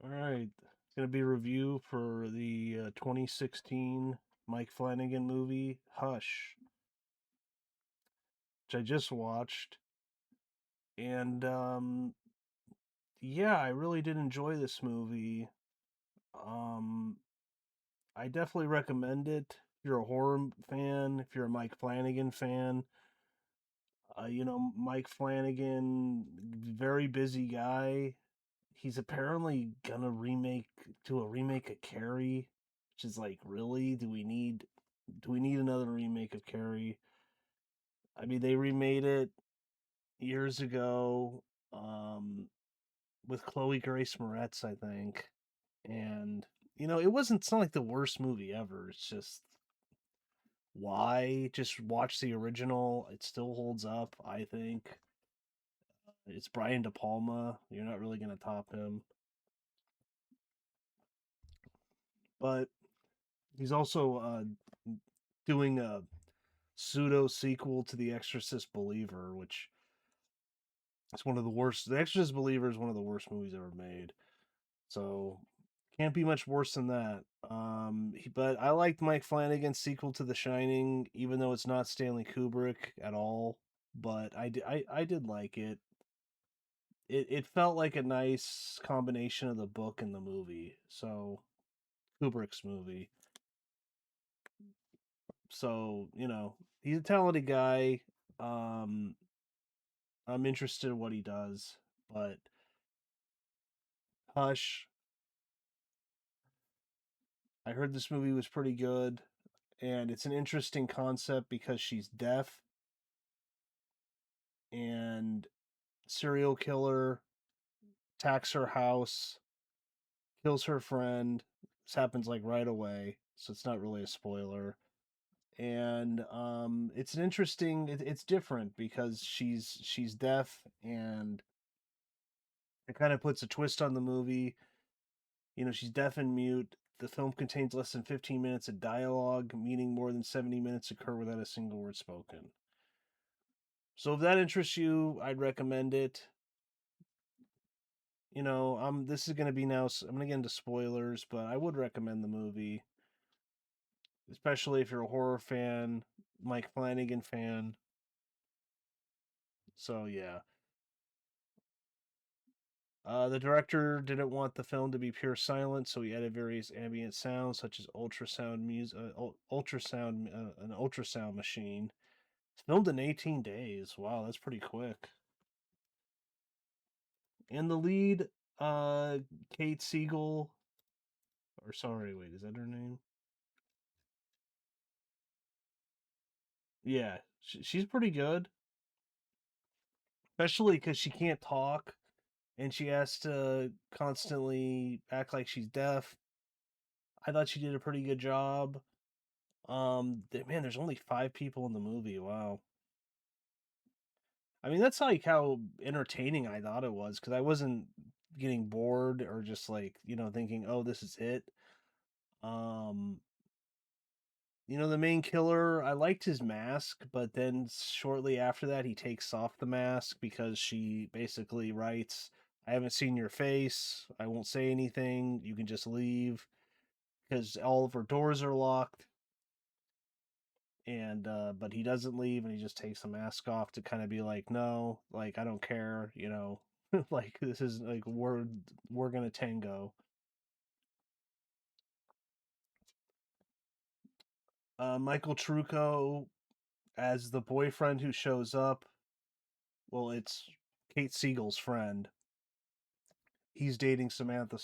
All right. It's going to be a review for the 2016 Mike Flanagan movie, Hush, which I just watched. And yeah, I really did enjoy this movie. Um, I definitely recommend it. If you're a horror fan, if you're a Mike Flanagan fan, Mike Flanagan, very busy guy. He's apparently gonna remake of Carrie, which is like, really? Do we need another remake of Carrie? I mean, they remade it years ago, um, with Chloe Grace Moretz, I think, and it's not like the worst movie ever. It's just, why just watch the original? It still holds up, I think. It's Brian De Palma. You're not really gonna top him, but he's also doing a pseudo sequel to The Exorcist Believer, which is one of the worst. The Exorcist Believer is one of the worst movies ever made. So can't be much worse than that. But I liked Mike Flanagan's sequel to The Shining, even though it's not Stanley Kubrick at all. But I did like it. It felt like a nice combination of the book and the movie. So Kubrick's movie. So he's a talented guy. Um, I'm interested in what he does, but Hush, I heard this movie was pretty good, and it's an interesting concept because she's deaf and serial killer attacks her house, kills her friend. This happens like right away, so it's not really a spoiler. And it's an interesting. It's different because she's deaf, and it kind of puts a twist on the movie. She's deaf and mute. The film contains less than 15 minutes of dialogue, meaning more than 70 minutes occur without a single word spoken. So if that interests you, I'd recommend it. This is going to be now, I'm going to get into spoilers, but I would recommend the movie, especially if you're a horror fan, Mike Flanagan fan. So yeah. The director didn't want the film to be pure silence, so he added various ambient sounds such as ultrasound music, an ultrasound machine. It's filmed in 18 days. Wow, that's pretty quick. And the lead, uh, Kate Siegel, or sorry, wait, is that her name? Yeah, she's pretty good, especially because she can't talk and she has to constantly act like she's deaf. I thought she did a pretty good job. Man, there's only 5 people in the movie. Wow. I mean, that's like how entertaining I thought it was, because I wasn't getting bored or just like thinking, oh, this is it. Um, the main killer, I liked his mask, but then shortly after that, he takes off the mask because she basically writes, I haven't seen your face. I won't say anything. You can just leave, because all of her doors are locked. And but he doesn't leave, and he just takes the mask off to kind of be like, no, like, I don't care, like, this is like, we're gonna tango. Michael Trucco as the boyfriend who shows up. Well, it's Kate Siegel's friend. He's dating Samantha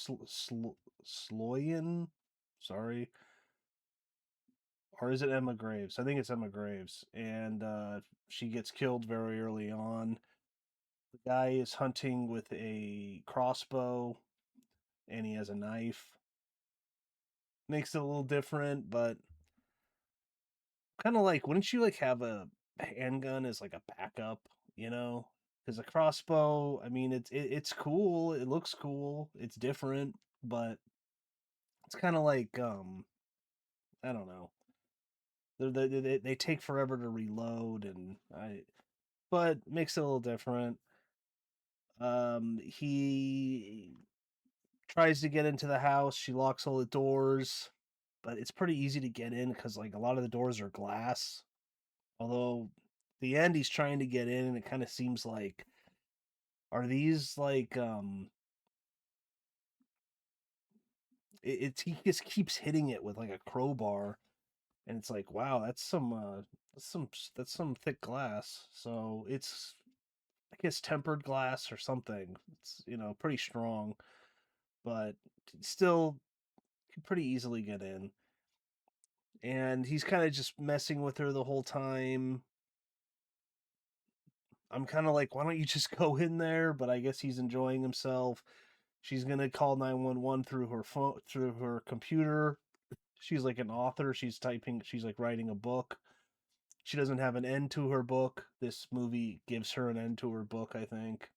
Sloyan. Sorry. Or is it Emma Graves? I think it's Emma Graves. And she gets killed very early on. The guy is hunting with a crossbow and he has a knife. Makes it a little different, but kind of like, wouldn't you like have a handgun as like a backup, you know? Because a crossbow, I mean, it's cool. It looks cool. It's different, but it's kind of like, I don't know. They take forever to reload, and but makes it a little different. He tries to get into the house. She locks all the doors, but it's pretty easy to get in because like a lot of the doors are glass. Although the end he's trying to get in and it kind of seems like are these like it's he just keeps hitting it with like a crowbar and it's like wow that's some thick glass. So it's I guess tempered glass or something. It's pretty strong, but still could pretty easily get in. And he's kind of just messing with her the whole time. I'm kind of like, why don't you just go in there? But I guess he's enjoying himself. She's gonna call 911 through her phone, through her computer. She's like an author. She's typing. She's like writing a book. She doesn't have an end to her book. This movie gives her an end to her book, I think.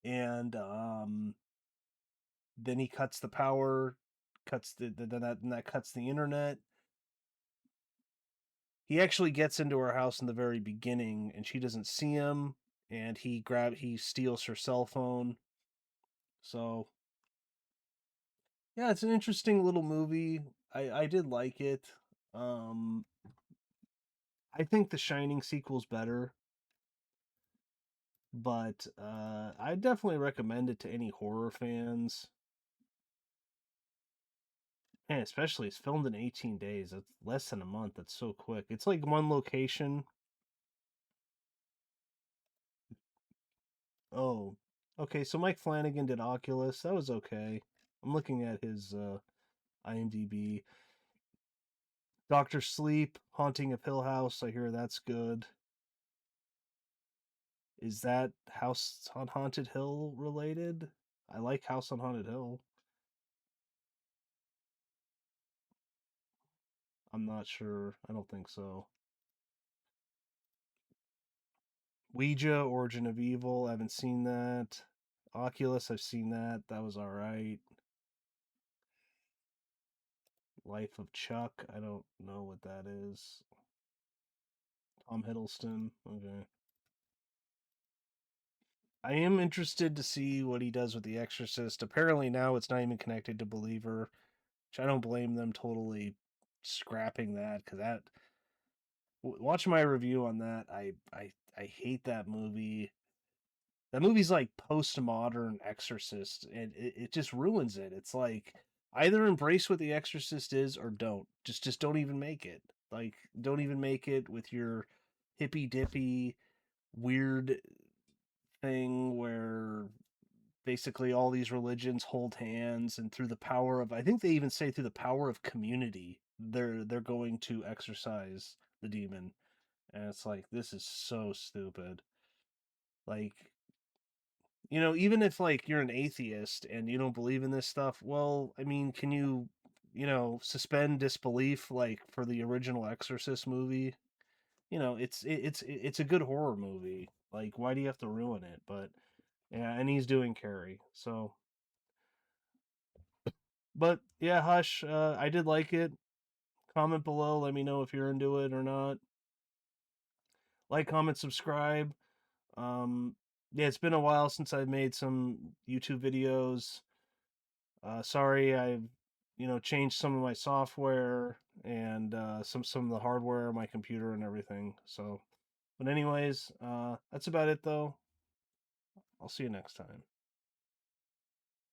And then he cuts the power, cuts that cuts the internet. He actually gets into her house in the very beginning and she doesn't see him and he steals her cell phone. So yeah, it's an interesting little movie. I did like it. Um I think the Shining sequel's better, but I definitely recommend it to any horror fans. And especially it's filmed in 18 days. That's less than a month. That's so quick. It's like one location. Oh, okay. So Mike Flanagan did Oculus. That was okay. I'm looking at his IMDb. Doctor Sleep, Haunting of Hill House. I hear that's good. Is that House on Haunted Hill related? I like House on Haunted Hill. I'm not sure. I don't think so. Ouija, Origin of Evil. I haven't seen that. Oculus, I've seen that. That was all right. Life of Chuck. I don't know what that is. Tom Hiddleston. Okay. I am interested to see what he does with The Exorcist. Apparently now it's not even connected to Believer, which I don't blame them totally scrapping that because that watch my review on that. I hate that movie. That movie's like postmodern Exorcist, and it just ruins it. It's like either embrace what The Exorcist is or don't. Just don't even make it. Like don't even make it with your hippy dippy weird thing where basically all these religions hold hands and through the power of I think they even say through the power of community they're going to exorcise the demon. And it's like this is so stupid. Like even if like you're an atheist and you don't believe in this stuff, well, I mean, can you suspend disbelief like for the original Exorcist movie? It's a good horror movie. Like why do you have to ruin it? But yeah, and he's doing Carrie. So but yeah, Hush, I did like it. Comment below, let me know if you're into it or not. Like, comment, subscribe. Um, yeah, it's been a while since I've made some YouTube videos. Sorry, I've changed some of my software and some of the hardware on my computer and everything. So, but anyways, that's about it though. I'll see you next time.